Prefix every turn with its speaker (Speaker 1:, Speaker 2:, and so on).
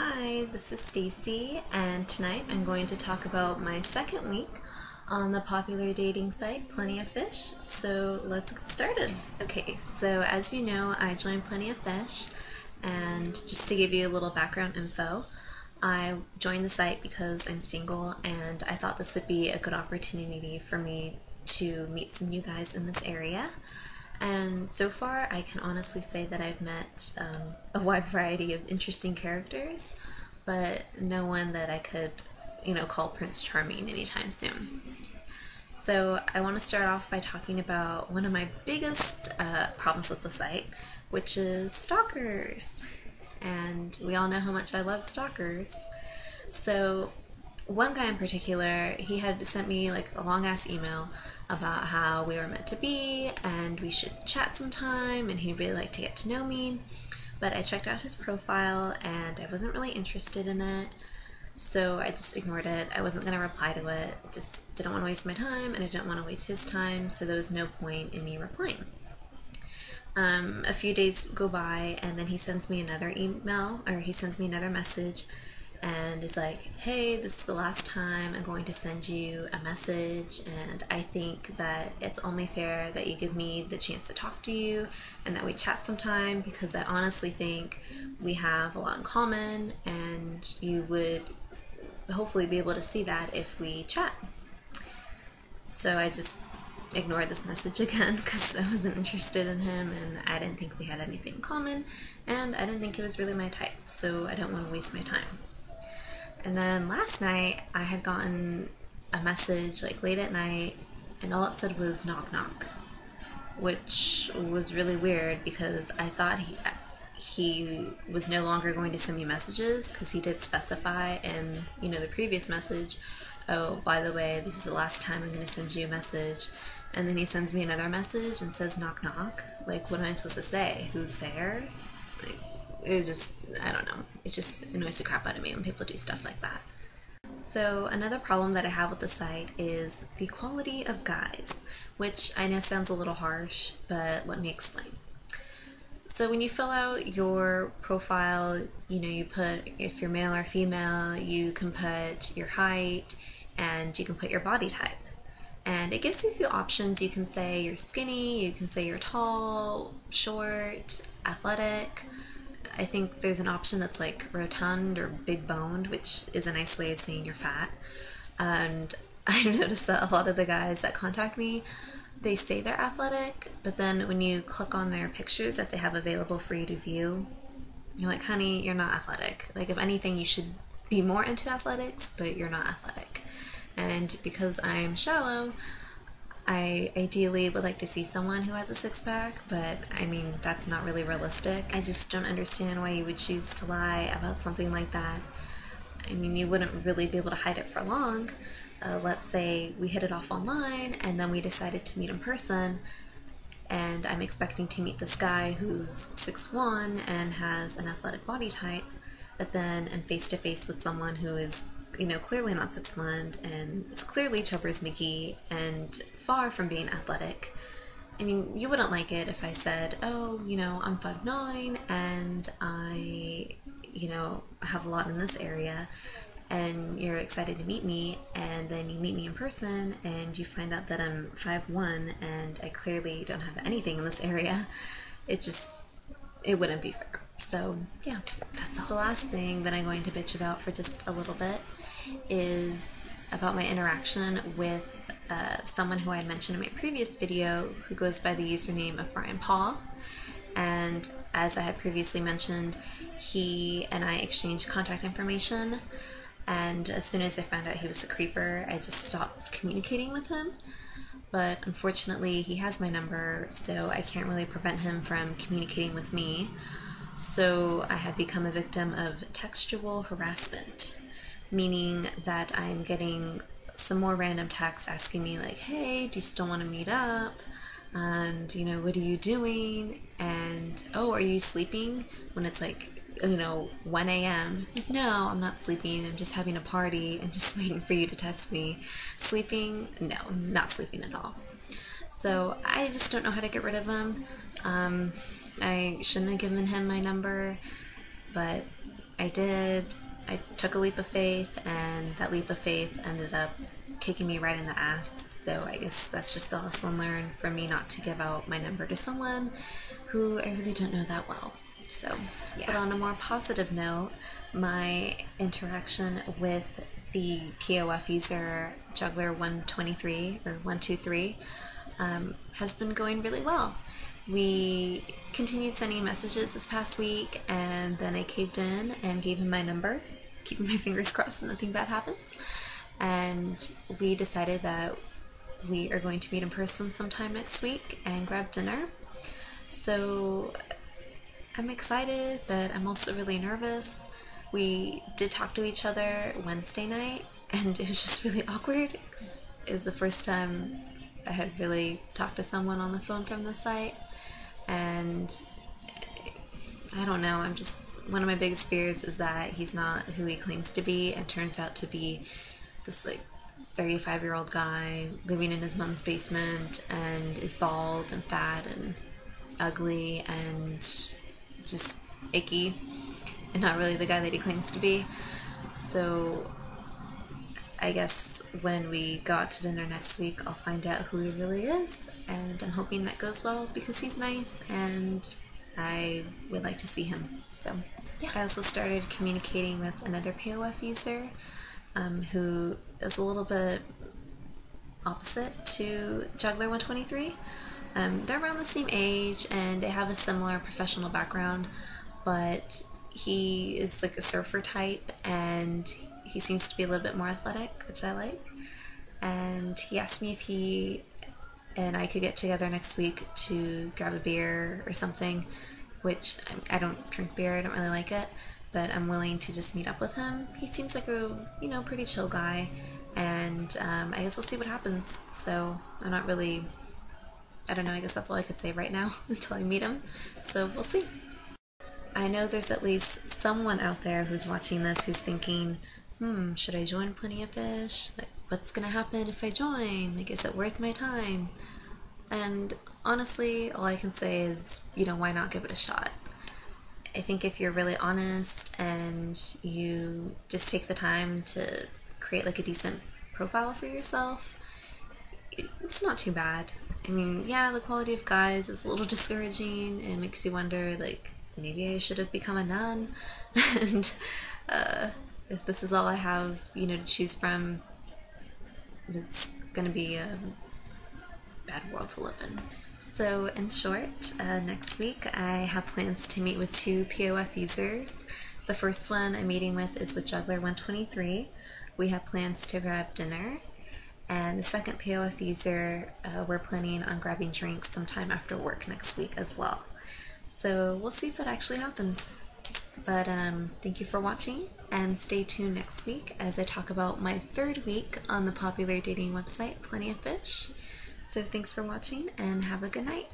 Speaker 1: Hi, this is Stacy, and tonight I'm going to talk about my second week on the popular dating site Plenty of Fish. So let's get started. Okay, so as you know, I joined Plenty of Fish, and just to give you a little background info, I joined the site because I'm single and I thought this would be a good opportunity for me to meet some new guys in this area. And so far, I can honestly say that I've met a wide variety of interesting characters, but no one that I could, call Prince Charming anytime soon. So I want to start off by talking about one of my biggest problems with the site, which is stalkers. And we all know how much I love stalkers. So one guy in particular, he had sent me like a long ass email about how we were meant to be and we should chat sometime and he'd really like to get to know me. But I checked out his profile and I wasn't really interested in it. So I just ignored it. I wasn't going to reply to it. I just didn't want to waste my time and I didn't want to waste his time. So there was no point in me replying. A few days go by and then he sends me another email, or he sends me another message and is like, hey, this is the last time I'm going to send you a message, and I think that it's only fair that you give me the chance to talk to you and that we chat sometime, because I honestly think we have a lot in common and you would hopefully be able to see that if we chat. So I just ignored this message again because I wasn't interested in him and I didn't think we had anything in common and I didn't think it was really my type, so I don't want to waste my time. And then last night I had gotten a message like late at night and all it said was knock knock, which was really weird because I thought he was no longer going to send me messages, because he did specify in the previous message, oh, by the way, this is the last time I'm going to send you a message. And then he sends me another message and says knock knock. Like, what am I supposed to say? Who's there? Like, it was just, I don't know. It just annoys the crap out of me when people do stuff like that. So another problem that I have with the site is the quality of guys, which I know sounds a little harsh, but let me explain. So when you fill out your profile, you put if you're male or female, you can put your height, and you can put your body type. And it gives you a few options. You can say you're skinny, you can say you're tall, short, athletic. I think there's an option that's like rotund or big boned, which is a nice way of saying you're fat. And I've noticed that a lot of the guys that contact me, they say they're athletic, but then when you click on their pictures that they have available for you to view, you're like, honey, you're not athletic. Like, if anything, you should be more into athletics, but you're not athletic. And because I'm shallow, I ideally would like to see someone who has a six-pack, but I mean, that's not really realistic. I just don't understand why you would choose to lie about something like that. I mean, you wouldn't really be able to hide it for long. Let's say we hit it off online and then we decided to meet in person, and I'm expecting to meet this guy who's 6'1" and has an athletic body type, but then I'm face-to-face with someone who is clearly not 6'1" and is clearly Chubbers McGee and far from being athletic. I mean, you wouldn't like it if I said, oh, I'm 5'9" and I, have a lot in this area, and you're excited to meet me, and then you meet me in person and you find out that I'm 5'1" and I clearly don't have anything in this area. It wouldn't be fair. So yeah, that's all. The last thing that I'm going to bitch about for just a little bit is about my interaction with someone who I had mentioned in my previous video, who goes by the username of Brian Paul. And as I had previously mentioned, he and I exchanged contact information, and as soon as I found out he was a creeper, I just stopped communicating with him. But unfortunately, he has my number, so I can't really prevent him from communicating with me. So I have become a victim of textual harassment, meaning that I'm getting some more random texts asking me like, hey, do you still want to meet up? And, what are you doing? And, oh, are you sleeping? When it's like, 1 a.m. No, I'm not sleeping. I'm just having a party and just waiting for you to text me. Sleeping? No, not sleeping at all. So I just don't know how to get rid of him. I shouldn't have given him my number. but I did. I took a leap of faith, and that leap of faith ended up kicking me right in the ass. So I guess that's just a lesson learned for me not to give out my number to someone who I really don't know that well. So, yeah. But on a more positive note, my interaction with the POF user Juggler123 or 123 has been going really well. We continued sending messages this past week, and then I caved in and gave him my number, keeping my fingers crossed that nothing bad happens. And we decided that we are going to meet in person sometime next week and grab dinner. So I'm excited, but I'm also really nervous. We did talk to each other Wednesday night, and it was just really awkward. It was the first time I had really talked to someone on the phone from the site, and I don't know, one of my biggest fears is that he's not who he claims to be and turns out to be this 35-year-old guy living in his mom's basement and is bald and fat and ugly and just icky and not really the guy that he claims to be. So I guess when we go out to dinner next week, I'll find out who he really is, and I'm hoping that goes well because he's nice and I would like to see him. So yeah. I also started communicating with another POF user who is a little bit opposite to Juggler123. They're around the same age and they have a similar professional background, but he is like a surfer type and he seems to be a little bit more athletic, which I like. And he asked me if he and I could get together next week to grab a beer or something, which I don't drink beer, I don't really like it, but I'm willing to just meet up with him. He seems like a, pretty chill guy, and I guess we'll see what happens. So I'm not really, I don't know, I guess that's all I could say right now until I meet him. So we'll see. I know there's at least someone out there who's watching this who's thinking, should I join Plenty of Fish? What's gonna happen if I join? Is it worth my time? And honestly, all I can say is, why not give it a shot? I think if you're really honest and you just take the time to create a decent profile for yourself, it's not too bad. I mean, yeah, the quality of guys is a little discouraging and makes you wonder, maybe I should have become a nun. And if this is all I have, to choose from, it's going to be a bad world to live in. So in short, next week I have plans to meet with 2 POF users. The first one I'm meeting with is with Juggler123. We have plans to grab dinner. And the second POF user, we're planning on grabbing drinks sometime after work next week as well. So we'll see if that actually happens. But thank you for watching, and stay tuned next week as I talk about my 3rd week on the popular dating website Plenty of Fish. So thanks for watching and have a good night.